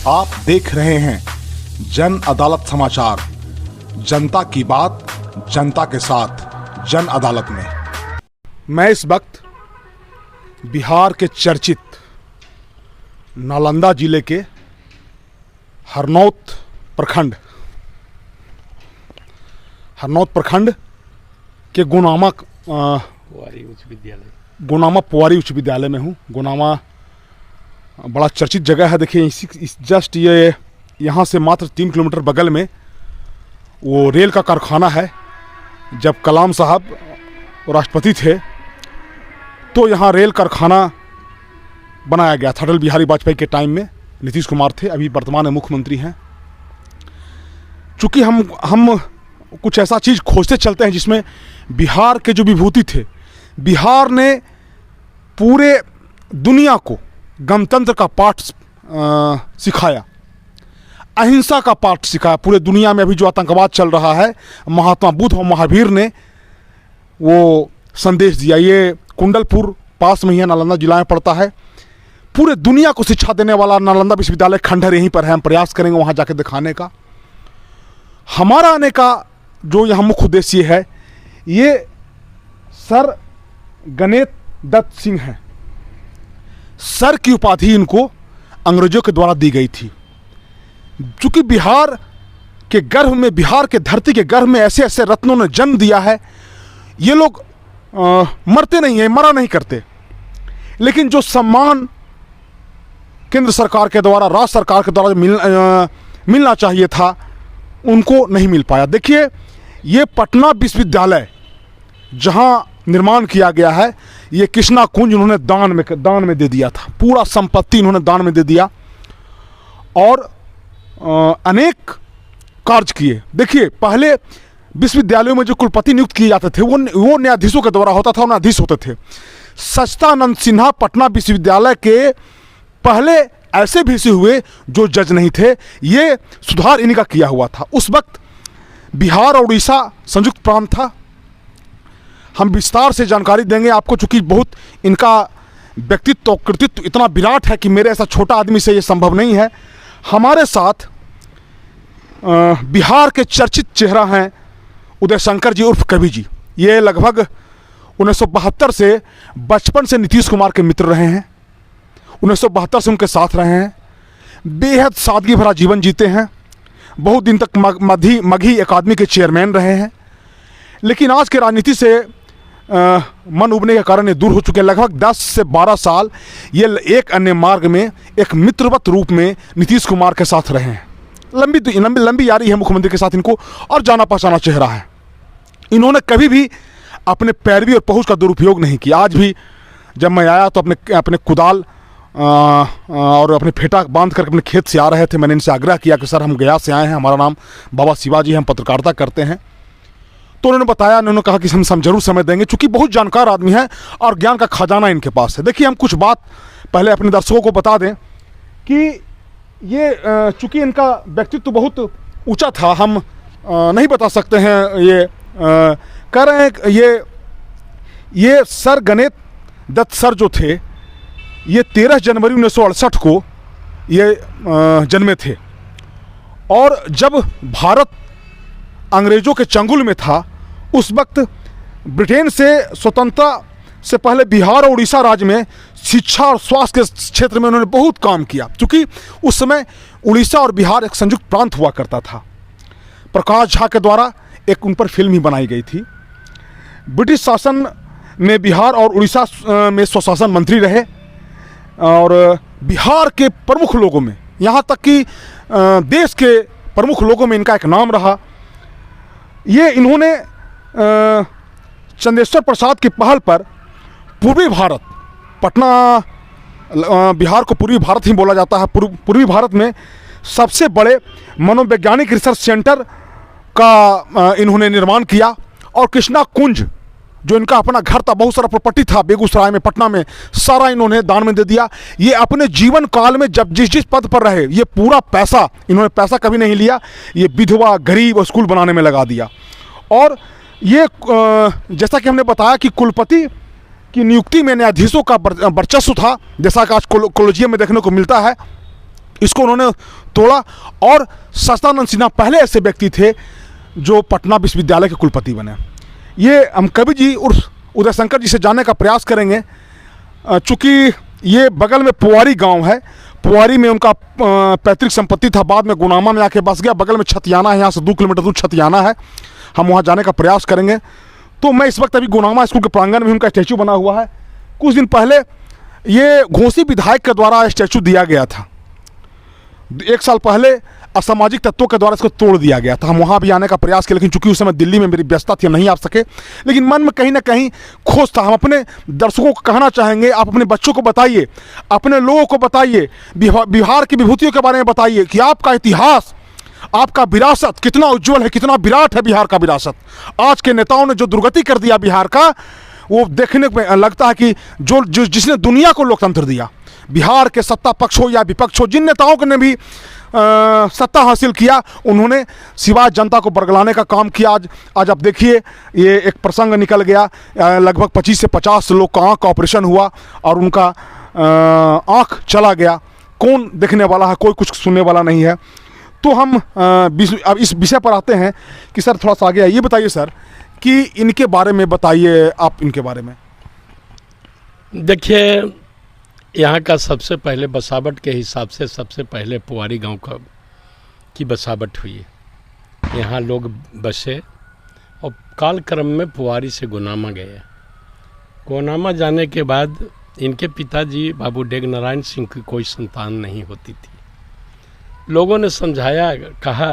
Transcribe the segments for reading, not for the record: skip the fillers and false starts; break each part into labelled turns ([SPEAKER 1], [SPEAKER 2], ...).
[SPEAKER 1] आप देख रहे हैं जन अदालत समाचार। जनता की बात जनता के साथ जन अदालत में। मैं इस वक्त बिहार के चर्चित नालंदा जिले के हरनौत प्रखंड के गुनामा पुवारी उच्च विद्यालय में हूँ। गुनामा बड़ा चर्चित जगह है। देखिए जस्ट ये यहाँ से मात्र 3 किलोमीटर बगल में वो रेल का कारखाना है। जब कलाम साहब राष्ट्रपति थे तो यहाँ रेल कारखाना बनाया गया था। अटल बिहारी वाजपेयी के टाइम में नीतीश कुमार थे, अभी वर्तमान में मुख्यमंत्री हैं। चूँकि हम कुछ ऐसा चीज़ खोजते चलते हैं जिसमें बिहार के जो विभूति थे, बिहार ने पूरे दुनिया को गणतंत्र का पाठ सिखाया, अहिंसा का पाठ सिखाया। पूरे दुनिया में अभी जो आतंकवाद चल रहा है, महात्मा बुद्ध और महावीर ने वो संदेश दिया। ये कुंडलपुर पास में ही है, नालंदा जिला में पड़ता है। पूरे दुनिया को शिक्षा देने वाला नालंदा विश्वविद्यालय खंडहर यहीं पर है। हम प्रयास करेंगे वहाँ जाके दिखाने का। हमारा आने का जो यहाँ मुख्य उद्देश्य है, ये सर गणेश दत्त सिंह हैं। सर की उपाधि इनको अंग्रेजों के द्वारा दी गई थी। चूंकि बिहार के गर्भ में, बिहार के धरती के गर्भ में ऐसे ऐसे रत्नों ने जन्म दिया है। ये लोग मरते नहीं हैं, मरा नहीं करते, लेकिन जो सम्मान केंद्र सरकार के द्वारा, राज्य सरकार के द्वारा मिलना चाहिए था, उनको नहीं मिल पाया। देखिए ये पटना विश्वविद्यालय जहाँ निर्माण किया गया है, ये कृष्णा कुंज इन्होंने दान में दे दिया था। पूरा संपत्ति इन्होंने दान में दे दिया और अनेक कार्य किए। देखिए पहले विश्वविद्यालयों में जो कुलपति नियुक्त किए जाते थे वो न्यायाधीशों के द्वारा होता था, न्यायाधीश होते थे। सच्चिदानंद सिन्हा पटना विश्वविद्यालय के पहले ऐसे भी से हुए जो जज नहीं थे। ये सुधार इन्हीं का किया हुआ था। उस वक्त बिहार और उड़ीसा संयुक्त प्रांत था। हम विस्तार से जानकारी देंगे आपको, चूँकि बहुत इनका व्यक्तित्व और कृतित्व इतना विराट है कि मेरे ऐसा छोटा आदमी से ये संभव नहीं है। हमारे साथ बिहार के चर्चित चेहरा हैं उदय शंकर जी उर्फ कवि जी। ये लगभग 1972 से बचपन से नीतीश कुमार के मित्र रहे हैं। 1972 से उनके साथ रहे हैं। बेहद सादगी भरा जीवन जीते हैं। बहुत दिन तक मगही अकादमी के चेयरमैन रहे हैं। लेकिन आज के राजनीति से मन उबने के कारण ये दूर हो चुके हैं। लगभग 10 से 12 साल ये एक अन्य मार्ग में, एक मित्रवत रूप में नीतीश कुमार के साथ रहे हैं। लंबी यारी है मुख्यमंत्री के साथ इनको, और जाना पहचाना चेहरा है। इन्होंने कभी भी अपने पैरवी और पहुंच का दुरुपयोग नहीं किया। आज भी जब मैं आया तो अपने कुदाल और अपने फेटा बांध कर अपने खेत से आ रहे थे। मैंने इनसे आग्रह किया कि सर हम गया से आए हैं, हमारा नाम बाबा शिवाजी है, हम पत्रकारिता करते हैं। तो उन्होंने बताया, उन्होंने कहा कि हम जरूर समय देंगे, चूँकि बहुत जानकार आदमी है और ज्ञान का खजाना इनके पास है। देखिए हम कुछ बात पहले अपने दर्शकों को बता दें कि ये चूँकि इनका व्यक्तित्व बहुत ऊंचा था, हम नहीं बता सकते हैं। ये कह रहे हैं ये सर गणेश दत्त सर जो थे, ये 13 जनवरी 1968 को ये जन्मे थे। और जब भारत अंग्रेज़ों के चंगुल में था, उस वक्त ब्रिटेन से स्वतंत्रता से पहले बिहार और उड़ीसा राज्य में शिक्षा और स्वास्थ्य के क्षेत्र में उन्होंने बहुत काम किया। क्योंकि उस समय उड़ीसा और बिहार एक संयुक्त प्रांत हुआ करता था। प्रकाश झा के द्वारा एक उन पर फिल्म ही बनाई गई थी। ब्रिटिश शासन में बिहार और उड़ीसा में स्वशासन मंत्री रहे और बिहार के प्रमुख लोगों में, यहाँ तक कि देश के प्रमुख लोगों में इनका एक नाम रहा। ये इन्होंने चंदेश्वर प्रसाद की पहल पर पूर्वी भारत, पटना बिहार को पूर्वी भारत ही बोला जाता है, पूर्वी भारत में सबसे बड़े मनोवैज्ञानिक रिसर्च सेंटर का इन्होंने निर्माण किया। और कृष्णा कुंज जो इनका अपना घर था, बहुत सारा प्रॉपर्टी था बेगूसराय में, पटना में, सारा इन्होंने दान में दे दिया। ये अपने जीवन काल में जब जिस पद पर रहे, ये पूरा पैसा, इन्होंने पैसा कभी नहीं लिया, ये विधवा गरीब स्कूल बनाने में लगा दिया। और ये जैसा कि हमने बताया कि कुलपति की नियुक्ति में न्यायाधीशों का वर्चस्व था, जैसा कि आज कॉलेजियम में देखने को मिलता है। इसको उन्होंने तोड़ा। और सच्चिदानंद सिन्हा पहले ऐसे व्यक्ति थे जो पटना विश्वविद्यालय के कुलपति बने। ये हम कवि जी उर्फ उदय शंकर जी से जानने का प्रयास करेंगे। चूँकि ये बगल में पुवारी गांव है, पुवारी में उनका पैतृक संपत्ति था, बाद में गुनामा में आके बस गया। बगल में छतियाना है, यहाँ से 2 किलोमीटर दूर छतियाना है, हम वहाँ जाने का प्रयास करेंगे। तो मैं इस वक्त अभी गुनामा स्कूल के प्रांगण में उनका स्टैचू बना हुआ है। कुछ दिन पहले ये घोसी विधायक के द्वारा स्टैचू दिया गया था, 1 साल पहले असामाजिक तत्वों के द्वारा इसको तोड़ दिया गया था। हम वहाँ भी आने का प्रयास किया, लेकिन चूंकि उस समय दिल्ली में मेरी व्यस्तता थी, हम नहीं आ सके। लेकिन मन में कहीं ना कहीं खोज था। हम अपने दर्शकों को कहना चाहेंगे, आप अपने बच्चों को बताइए, अपने लोगों को बताइए, बिहार की विभूतियों के बारे में बताइए कि आपका इतिहास, आपका विरासत कितना उज्जवल है, कितना विराट है बिहार का विरासत। आज के नेताओं ने जो दुर्गति कर दिया बिहार का, वो देखने में लगता है कि जिसने दुनिया को लोकतंत्र दिया, बिहार के सत्ता पक्ष हो या विपक्ष हो, जिन नेताओं ने भी सत्ता हासिल किया, उन्होंने सिवाय जनता को बरगलाने का काम किया। आज आप देखिए, ये एक प्रसंग निकल गया, लगभग 25 से 50 लोग का आँख का ऑपरेशन हुआ और उनका आँख चला गया। कौन देखने वाला है, कोई कुछ सुनने वाला नहीं है। तो हम अब इस विषय पर आते हैं कि सर थोड़ा सा आगे आइए, बताइए सर कि इनके बारे में बताइए, आप इनके बारे में।
[SPEAKER 2] देखिए, यहाँ का सबसे पहले बसावट के हिसाब से सबसे पहले पुवारी गांव की बसावट हुई। यहाँ लोग बसे और कालक्रम में पुवारी से गुनामा गए। गुनामा जाने के बाद इनके पिताजी बाबू डेग नारायण सिंह की कोई संतान नहीं होती थी। लोगों ने समझाया, कहा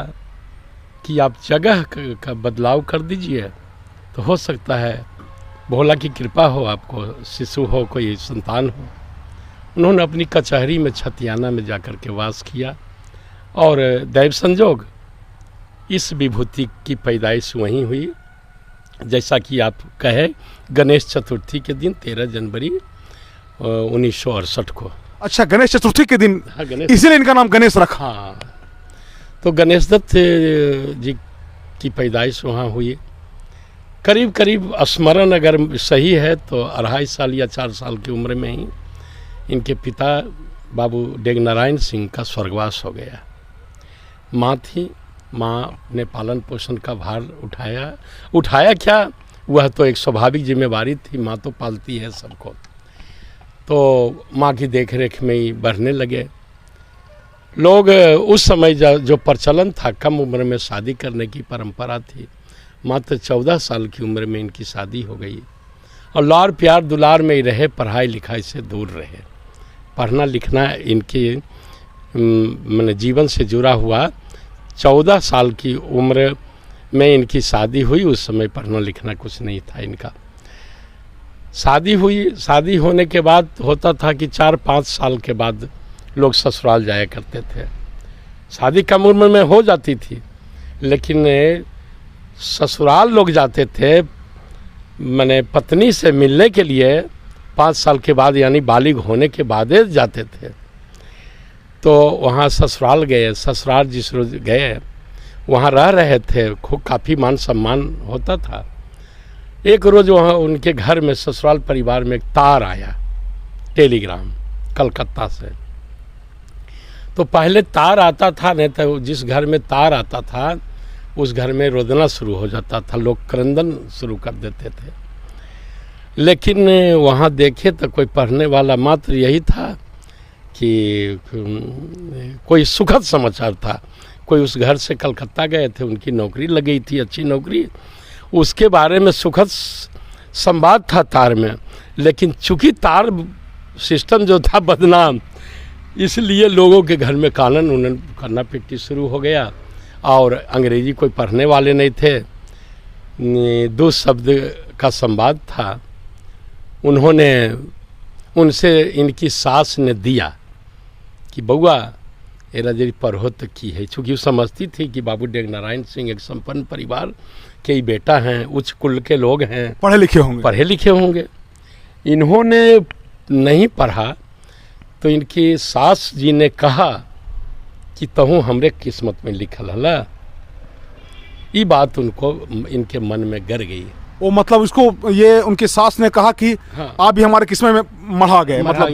[SPEAKER 2] कि आप जगह का बदलाव कर दीजिए तो हो सकता है भोला की कृपा हो, आपको शिशु हो, कोई संतान हो। उन्होंने अपनी कचहरी में छतियाना में जाकर के वास किया और दैव संजोग इस विभूति की पैदाइश वहीं हुई। जैसा कि आप कहे, गणेश चतुर्थी के दिन 13 जनवरी 1968 को।
[SPEAKER 1] अच्छा, गणेश चतुर्थी के दिन?
[SPEAKER 2] हाँ,
[SPEAKER 1] इसीलिए इनका नाम गणेश रखा।
[SPEAKER 2] हाँ, तो गणेश दत्त जी की पैदाइश वहाँ हुई। करीब करीब स्मरण अगर सही है तो 2.5 साल या 4 साल की उम्र में ही इनके पिता बाबू डेग नारायण सिंह का स्वर्गवास हो गया। माँ थी, माँ ने पालन पोषण का भार उठाया क्या, वह तो एक स्वाभाविक जिम्मेवारी थी, माँ तो पालती है सबको। तो माँ की देखरेख में ही बढ़ने लगे लोग। उस समय जो प्रचलन था, कम उम्र में शादी करने की परंपरा थी। मात्र 14 साल की उम्र में इनकी शादी हो गई और लाड़ प्यार दुलार में ही रहे, पढ़ाई लिखाई से दूर रहे। पढ़ना लिखना इनके मैंने जीवन से जुड़ा हुआ। 14 साल की उम्र में इनकी शादी हुई। उस समय पढ़ना लिखना कुछ नहीं था इनका। शादी हुई, शादी होने के बाद होता था कि 4-5 साल के बाद लोग ससुराल जाया करते थे। शादी कम उम्र में हो जाती थी, लेकिन ससुराल लोग जाते थे मैंने पत्नी से मिलने के लिए 5 साल के बाद, यानी बालिग होने के बाद जाते थे। तो वहाँ ससुराल गए। ससुराल जिस रोज गए वहाँ रह रहे थे, खूब काफ़ी मान सम्मान होता था। एक रोज़ वहाँ उनके घर में ससुराल परिवार में एक तार आया, टेलीग्राम कलकत्ता से। तो पहले तार आता था, नहीं तो जिस घर में तार आता था उस घर में रोदना शुरू हो जाता था, लोग क्रंदन शुरू कर देते थे। लेकिन वहाँ देखे तो कोई पढ़ने वाला मात्र यही था कि कोई सुखद समाचार था। कोई उस घर से कलकत्ता गए थे, उनकी नौकरी लग गई थी, अच्छी नौकरी, उसके बारे में सुखद संवाद था तार में। लेकिन चूंकि तार सिस्टम जो था बदनाम, इसलिए लोगों के घर में कानन उन्नन करना पिट्टी शुरू हो गया। और अंग्रेजी कोई पढ़ने वाले नहीं थे, 2 शब्द का संवाद था। उन्होंने उनसे इनकी सास ने दिया कि बउआ एरा जरी पढ़ो तो की है, चूँकि वो समझती थी कि बाबू डेग नारायण सिंह एक संपन्न परिवार के ही बेटा हैं, उच्च कुल के लोग हैं, पढ़े लिखे होंगे। इन्होंने नहीं पढ़ा तो इनकी सास जी ने कहा कि तहु हमरे किस्मत में लिखल हला। ये बात उनको इनके मन में गर गई।
[SPEAKER 1] वो मतलब उसको ये उनके सास ने कहा कि
[SPEAKER 2] हाँ।
[SPEAKER 1] आप भी हमारे किस्में में मढ़ा गए,
[SPEAKER 2] मतलब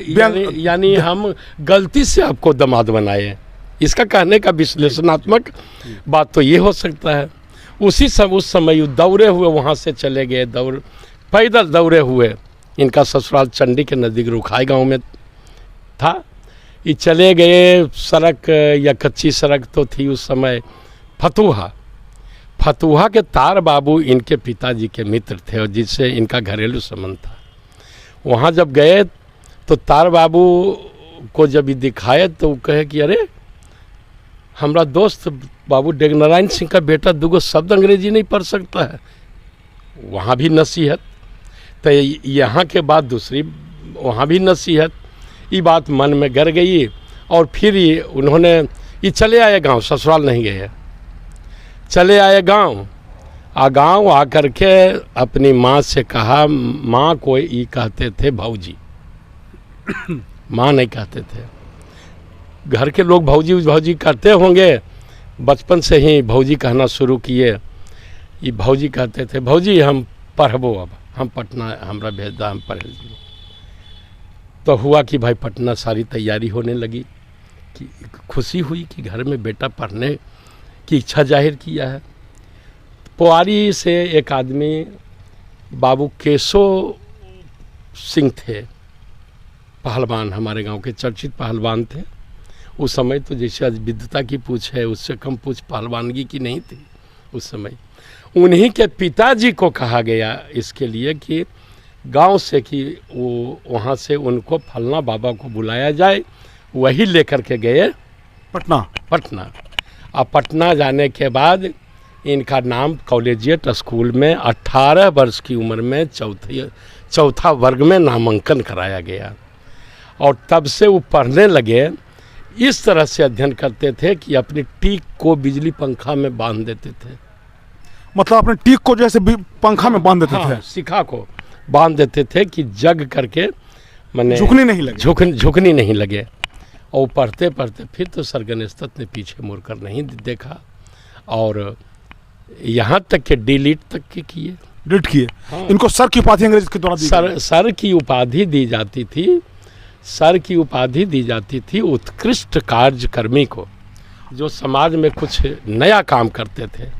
[SPEAKER 1] व्यंग-
[SPEAKER 2] यानी हम गलती से आपको दामाद बनाए हैं। इसका कहने का विश्लेषणात्मक बात तो ये हो सकता है। उस समय दौड़े हुए वहाँ से चले गए, पैदल दौड़े हुए। इनका ससुराल चंडी के नज़दीक रुखाई गांव में था। ये चले गए, सड़क या कच्ची सड़क तो थी उस समय, फतुहा के तार बाबू इनके पिताजी के मित्र थे और जिससे इनका घरेलू संबंध था। वहाँ जब गए तो तार बाबू को जब ये दिखाए तो वो कहे कि अरे हमारा दोस्त बाबू डेगनारायण सिंह का बेटा दुगो शब्द अंग्रेजी नहीं पढ़ सकता है। वहाँ भी नसीहत, तो यहाँ के बाद दूसरी वहाँ भी नसीहत। ये बात मन में गर गई और फिर ये चले आए गांव, ससुराल नहीं गए, चले आए गांव। गांव आकर के अपनी माँ से कहा, माँ को ये कहते थे भौजी, माँ नहीं कहते थे। घर के लोग भौजी भौजी करते होंगे, बचपन से ही भौजी कहना शुरू किए। ये भौजी कहते थे, भौजी हम पढ़बो, अब हम पटना हमरा भेज दा, हम पढ़ ली। तो हुआ कि भाई पटना सारी तैयारी होने लगी, कि खुशी हुई कि घर में बेटा पढ़ने की इच्छा जाहिर किया है। पोआरी से एक आदमी बाबू केशव सिंह थे, पहलवान, हमारे गांव के चर्चित पहलवान थे। उस समय तो जैसे आज विद्वता की पूछ है, उससे कम पूछ पहलवानगी की नहीं थी उस समय। उन्हीं के पिताजी को कहा गया इसके लिए कि गांव से कि वो वहाँ से उनको फलना बाबा को बुलाया जाए। वही लेकर के गए पटना। अब पटना जाने के बाद इनका नाम कॉलेजिएट स्कूल में 18 वर्ष की उम्र में चौथा वर्ग में नामांकन कराया गया। और तब से वो पढ़ने लगे। इस तरह से अध्ययन करते थे कि अपनी टीक को बिजली पंखा में बांध देते थे।
[SPEAKER 1] मतलब अपने टीक को जैसे पंखा में बांध देते थे,
[SPEAKER 2] शिखा को बांध देते थे कि जग करके मैंने झुकनी नहीं लगे। और पढ़ते पढ़ते फिर तो सर गणेश दत्त ने पीछे मुड़कर नहीं देखा और यहाँ तक के डिलीट तक के किए।
[SPEAKER 1] हाँ। इनको सर की उपाधि अंग्रेज के द्वारा
[SPEAKER 2] सर की उपाधि दी जाती थी। सर की उपाधि दी जाती थी उत्कृष्ट कार्यकर्मी को, जो समाज में कुछ नया काम करते थे।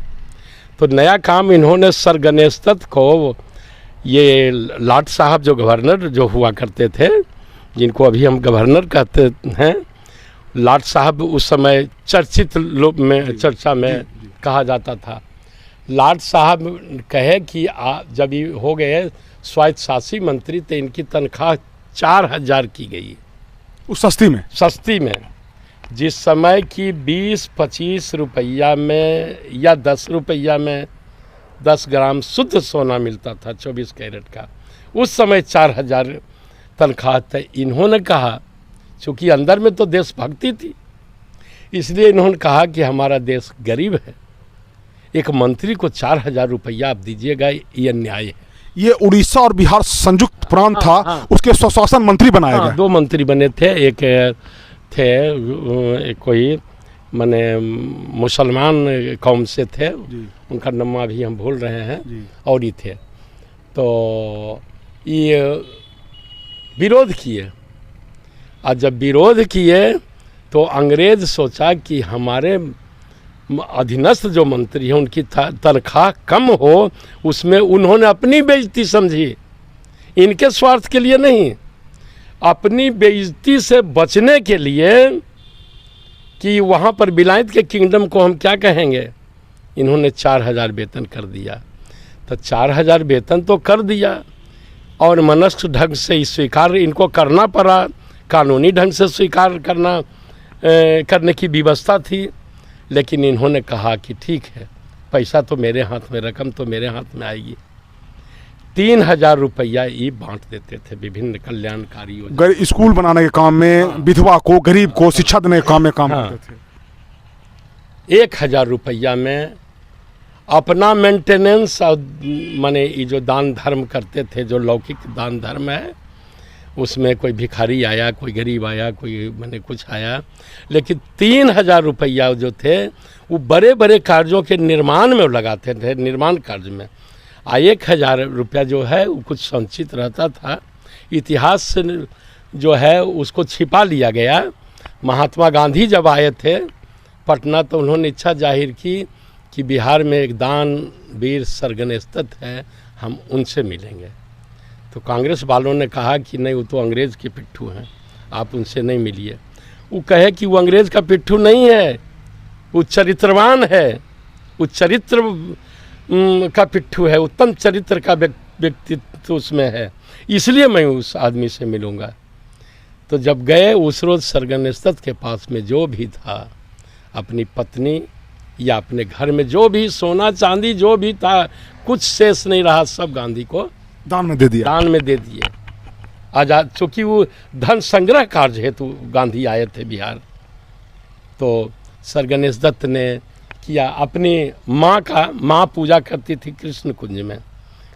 [SPEAKER 2] तो नया काम इन्होंने सर गणेश दत्त को, ये लाट साहब जो गवर्नर जो हुआ करते थे, जिनको अभी हम गवर्नर कहते हैं, लाट साहब उस समय चर्चित लोग में चर्चा में कहा जाता था। लाट साहब कहे कि जब ये हो गए स्वायत्तशासी मंत्री तो इनकी तनख्वाह 4000 की गई
[SPEAKER 1] उस सस्ती में,
[SPEAKER 2] जिस समय की 20-25 रुपया में या 10 रुपया में 10 ग्राम शुद्ध सोना मिलता था 24 कैरेट का। उस समय 4000 तनख्वाह था। इन्होंने कहा, चूँकि अंदर में तो देशभक्ति थी, इसलिए इन्होंने कहा कि हमारा देश गरीब है, एक मंत्री को 4000 रुपया आप दीजिएगा, ये अन्याय है।
[SPEAKER 1] ये उड़ीसा और बिहार संयुक्त प्रांत था, उसके स्वशासन मंत्री बनाए गए।
[SPEAKER 2] 2 मंत्री बने थे। एक थे कोई माने मुसलमान कौम से थे, उनका नाम अभी हम भूल रहे हैं, और ये थे। तो ये विरोध किए, और जब विरोध किए तो अंग्रेज सोचा कि हमारे अधीनस्थ जो मंत्री हैं उनकी तनख्वाह कम हो, उसमें उन्होंने अपनी बेइज्जती समझी, इनके स्वार्थ के लिए नहीं, अपनी बेइज्जती से बचने के लिए कि वहाँ पर विलायत के किंगडम को हम क्या कहेंगे, इन्होंने 4000 वेतन कर दिया। तो 4000 वेतन तो कर दिया और मनस्क ढंग से स्वीकार इनको करना पड़ा, कानूनी ढंग से स्वीकार करने की व्यवस्था थी। लेकिन इन्होंने कहा कि ठीक है, पैसा तो मेरे हाथ में, रकम तो मेरे हाथ में आएगी। 3000 रुपया ये बांट देते थे विभिन्न कल्याणकारी योजना,
[SPEAKER 1] स्कूल बनाने के काम में, विधवा को, गरीब को शिक्षा देने के काम में काम करते थे।
[SPEAKER 2] 1000 रुपया में अपना मेंटेनेंस और माने ये जो दान धर्म करते थे, जो लौकिक दान धर्म है, उसमें कोई भिखारी आया, कोई गरीब आया, कोई मैंने कुछ आया, लेकिन 3000 रुपया जो थे वो बड़े बड़े कार्यों के निर्माण में लगाते थे, निर्माण कार्य में। 1000 रुपया जो है वो कुछ संचित रहता था, इतिहास से जो है उसको छिपा लिया गया। महात्मा गांधी जब आए थे पटना तो उन्होंने इच्छा जाहिर की कि बिहार में एक दानवीर सरगनेस्तत है, हम उनसे मिलेंगे। तो कांग्रेस वालों ने कहा कि नहीं, वो तो अंग्रेज़ के पिट्ठू हैं, आप उनसे नहीं मिलिए। वो कहे कि वो अंग्रेज़ का पिट्ठू नहीं है, वो चरित्रवान है, वो चरित्र का पिट्ठू है, उत्तम चरित्र का व्यक्तित्व उसमें है, इसलिए मैं उस आदमी से मिलूँगा। तो जब गए उस रोज़ सरगनेस्तत के पास में जो भी था, अपनी पत्नी या अपने घर में जो भी सोना चांदी जो भी था, कुछ शेष नहीं रहा, सब गांधी को
[SPEAKER 1] दान में दे दिया।
[SPEAKER 2] दान में दे दिए। आज़ाद, चूँकि वो धन संग्रह कार्य हेतु गांधी आए थे बिहार, तो सरगनेस्तत ने किया। अपनी माँ पूजा करती थी कृष्ण कुंज में,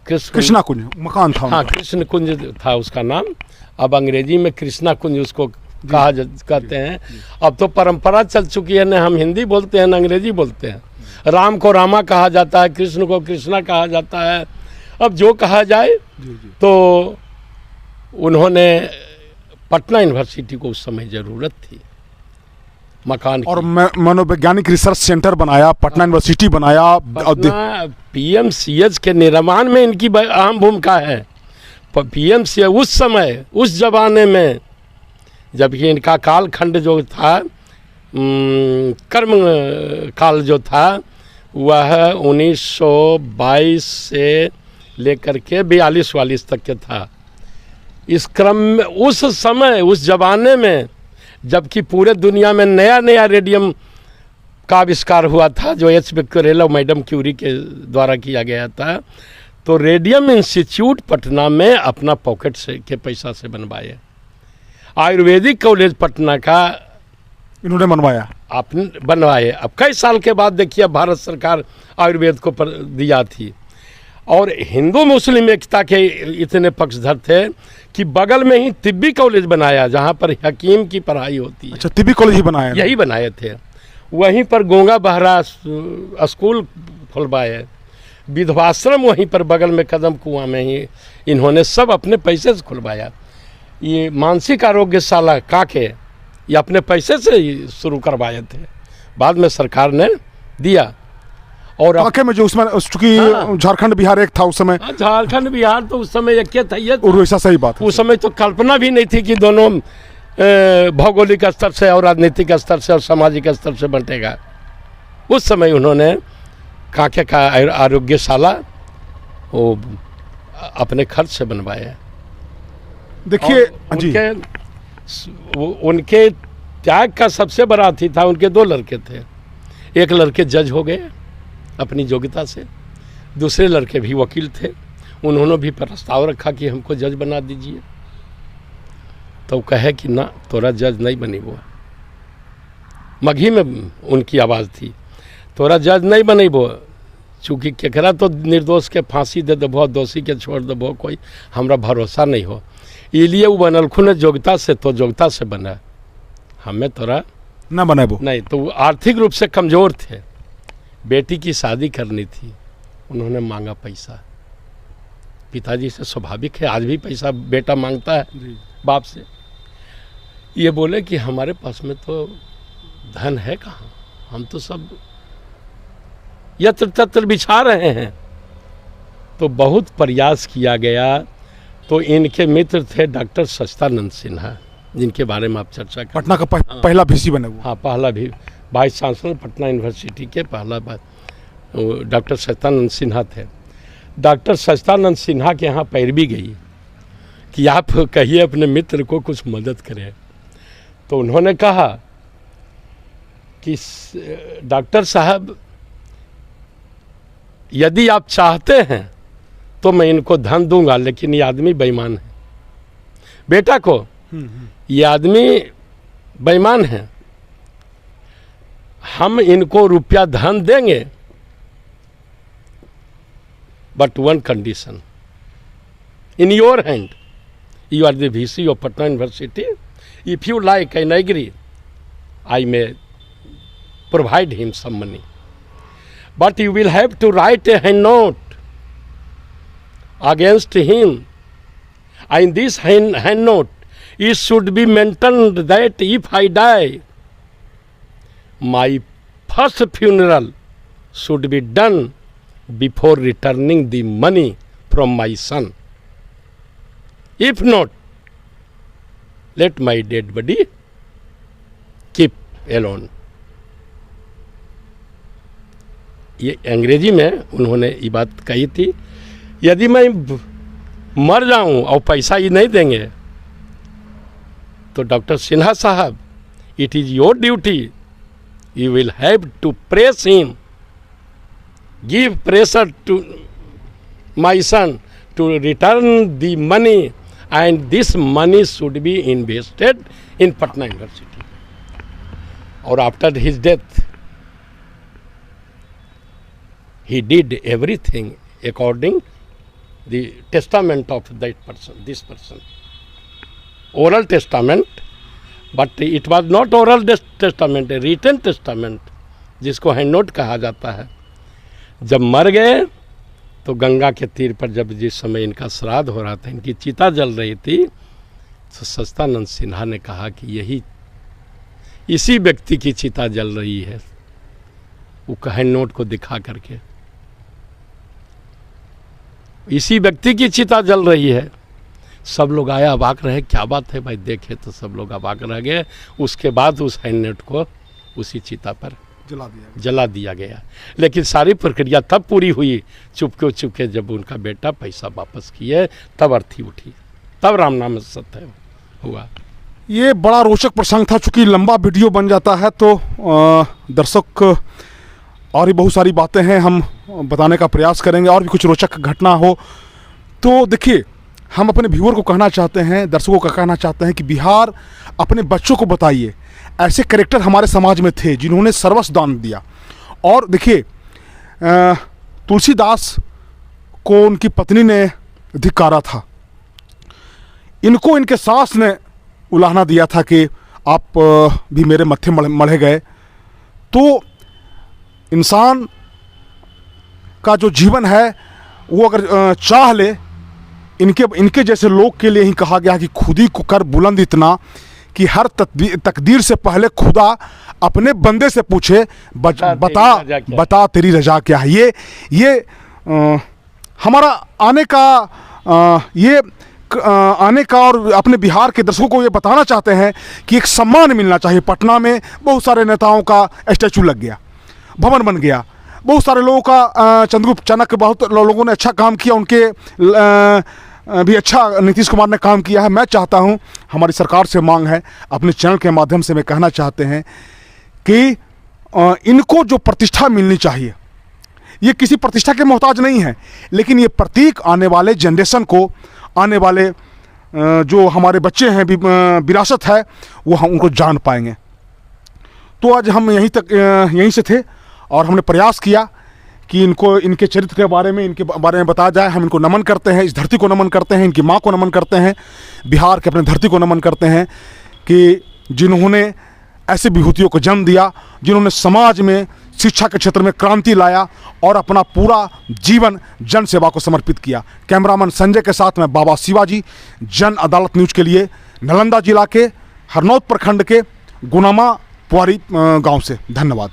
[SPEAKER 1] कृष्णा कुंज मकान था।
[SPEAKER 2] हाँ, कृष्ण कुंज था उसका नाम। अब अंग्रेजी में कृष्णा कुंज उसको कहते हैं। अब तो परंपरा चल चुकी है, न हम हिंदी बोलते हैं न अंग्रेजी बोलते हैं। राम को रामा कहा जाता है, कृष्ण को कृष्णा कहा जाता है। अब जो कहा जाए। तो उन्होंने पटना यूनिवर्सिटी को उस समय ज़रूरत थी मकान
[SPEAKER 1] और मनोवैज्ञानिक रिसर्च सेंटर बनाया, पटना यूनिवर्सिटी बनाया।
[SPEAKER 2] पीएमसीएच के निर्माण में इनकी अहम भूमिका है। पीएमसीएच उस समय, उस जमाने में, जबकि इनका कालखंड जो था, कर्म काल जो था, वह 1922 से लेकर के 42-44 तक के था। इस क्रम में, उस समय, उस जमाने में, जबकि पूरे दुनिया में नया नया रेडियम का आविष्कार हुआ था, जो एच बेक्वेरेल और मैडम क्यूरी के द्वारा किया गया था, तो रेडियम इंस्टीट्यूट पटना में अपना पॉकेट से के पैसा से बनवाए। आयुर्वेदिक कॉलेज पटना का
[SPEAKER 1] इन्होंने
[SPEAKER 2] बनवाए। अब कई साल के बाद देखिए भारत सरकार आयुर्वेद को दिया थी। और हिंदू मुस्लिम एकता के इतने पक्षधर थे कि बगल में ही तिब्बी कॉलेज बनाया, जहाँ पर हकीम की पढ़ाई होती है।
[SPEAKER 1] अच्छा, तिब्बी कॉलेज ही बनाया?
[SPEAKER 2] यही बनाए थे। वहीं पर गोंगा बहरा स्कूल खुलवाए, विधवाश्रम वहीं पर बगल में कदम कुआं में ही इन्होंने सब अपने पैसे से खुलवाया। ये मानसिक आरोग्यशाला काके ये अपने पैसे से ही शुरू करवाए थे, बाद में सरकार ने दिया। और
[SPEAKER 1] काके में जो उसमें चूंकि झारखंड बिहार एक था उस समय।
[SPEAKER 2] झारखंड बिहार तो उस समय एक था, ये
[SPEAKER 1] वैसा सही बात है।
[SPEAKER 2] उस समय तो कल्पना भी नहीं थी कि दोनों भौगोलिक स्तर से और राजनीतिक स्तर से और सामाजिक स्तर से बंटेगा। उस समय उन्होंने काके का आरोग्यशाला वो अपने खर्च से बनवाया।
[SPEAKER 1] देखिए जी,
[SPEAKER 2] उनके त्याग का सबसे बड़ा अथी था, उनके 2 लड़के थे। एक लड़के जज हो गए अपनी योग्यता से, दूसरे लड़के भी वकील थे। उन्होंने भी प्रस्ताव रखा कि हमको जज बना दीजिए, तो कहे कि ना, तोरा जज नहीं बनी। वो मगही में उनकी आवाज़ थी, तोरा जज नहीं बनी। वो चूँकि केकरा तो निर्दोष के फांसी दे देबो, दोषी के छोड़ देबो, कोई हमरा भरोसा नहीं हो, इसलिए वो बनलखुन योग्यता से, तो योग्यता से बना, हमें तोरा
[SPEAKER 1] ना बनेबो
[SPEAKER 2] नहीं। तो आर्थिक रूप से कमज़ोर थे, बेटी की शादी करनी थी, उन्होंने मांगा पैसा। पिताजी से स्वाभाविक है, आज भी पैसा बेटा मांगता है बाप से। ये बोले कि हमारे पास में तो धन है कहाँ, हम तो सब यत्र तत्र बिछा रहे हैं। तो बहुत प्रयास किया गया। तो इनके मित्र थे डॉक्टर सच्चिदानंद सिन्हा, जिनके बारे में आप चर्चा कर,
[SPEAKER 1] पटना का पहला वीसी बने वो।
[SPEAKER 2] हाँ, पहला भी वाइस चांसलर पटना यूनिवर्सिटी के पहला डॉक्टर सच्चिदानंद सिन्हा थे। डॉक्टर सच्चिदानंद सिन्हा के यहाँ पैरवी गई कि आप कहिए अपने मित्र को कुछ मदद करें। तो उन्होंने कहा कि डॉक्टर साहब, यदि आप चाहते हैं तो मैं इनको धन दूंगा, लेकिन ये आदमी बेईमान है। बेटा को, ये आदमी बेईमान है, हम इनको रुपया धन देंगे, but one condition, in your hand, you are the VC of Patna university, if you like and agree, I may provide him some money, but you will have to write a hand note against him. In this hand note, it should be mentioned that if I die, my first funeral should be done before returning the money from my son. If not, let my dead body keep alone. ये अंग्रेजी में उन्होंने ये बात कही थी। यदि मैं मर जाऊं और पैसा ही नहीं देंगे तो डॉक्टर सिन्हा साहब, it is your duty, you will have to press him, give pressure to my son to return the money, and this money should be invested in Patna university. और after his death he did everything according the testament of that person, this person. Oral testament, but it was not oral testament, a written testament, जिसको hand note कहा जाता है. जब मर गए तो गंगा के तीर पर जब जिस समय इनका श्राद्ध हो रहा था, इनकी चिता जल रही थी, तो सच्चिदानंद सिन्हा ने कहा कि यही इसी व्यक्ति की चिता जल रही है, वो हैंड नोट को दिखा करके, इसी व्यक्ति की चिता जल रही है. सब लोग आए, अबाक रहे, क्या बात है भाई, देखे तो सब लोग अबाक रह गए. उसके बाद उस हैंड नोट को उसी चिता पर जला दिया गया. लेकिन सारी प्रक्रिया तब पूरी हुई चुपके जब उनका बेटा पैसा वापस किए, तब अर्थी उठी, तब राम नाम सत्य हुआ.
[SPEAKER 1] ये बड़ा रोचक प्रसंग था. चूँकि लंबा वीडियो बन जाता है तो दर्शक और भी बहुत सारी बातें हैं हम बताने का प्रयास करेंगे, और भी कुछ रोचक घटना हो तो देखिए, हम अपने व्यूअर को कहना चाहते हैं, दर्शकों को कहना चाहते हैं कि बिहार अपने बच्चों को बताइए, ऐसे कैरेक्टर हमारे समाज में थे जिन्होंने सर्वस्व दान दिया. और देखिए, तुलसीदास को उनकी पत्नी ने धिक्कारा था, इनको इनके सास ने उलाहना दिया था कि आप भी मेरे मत्थे मढ़े गए. तो इंसान का जो जीवन है वो अगर चाह ले, इनके जैसे लोग के लिए ही कहा गया कि खुद ही को कर बुलंद इतना कि हर तकदीर से पहले खुदा अपने बंदे से पूछे बता तेरी रजा क्या है. ये हमारा आने का और अपने बिहार के दर्शकों को ये बताना चाहते हैं कि एक सम्मान मिलना चाहिए. पटना में बहुत सारे नेताओं का स्टैचू लग गया, भवन बन गया, बहुत सारे लोगों का चंद्रगुप्त चाणक्य, बहुत लोगों ने अच्छा काम किया, उनके भी अच्छा नीतीश कुमार ने काम किया है. मैं चाहता हूं, हमारी सरकार से मांग है, अपने चैनल के माध्यम से मैं कहना चाहते हैं कि इनको जो प्रतिष्ठा मिलनी चाहिए, ये किसी प्रतिष्ठा के मोहताज नहीं है, लेकिन ये प्रतीक आने वाले जनरेशन को, आने वाले जो हमारे बच्चे हैं, विरासत है, वो हम उनको जान पाएंगे. तो आज हम यहीं से थे और हमने प्रयास किया कि इनके चरित्र के बारे में, इनके बारे में बताया जाए. हम इनको नमन करते हैं, इस धरती को नमन करते हैं, इनकी माँ को नमन करते हैं, बिहार के अपने धरती को नमन करते हैं कि जिन्होंने ऐसे विभूतियों को जन्म दिया, जिन्होंने समाज में शिक्षा के क्षेत्र में क्रांति लाया और अपना पूरा जीवन जन सेवा को समर्पित किया. कैमरामैन संजय के साथ मैं बाबा शिवाजी, जन अदालत न्यूज़ के लिए नालंदा जिला के हरनौत प्रखंड के गुनामा पुआरी गांव से. धन्यवाद.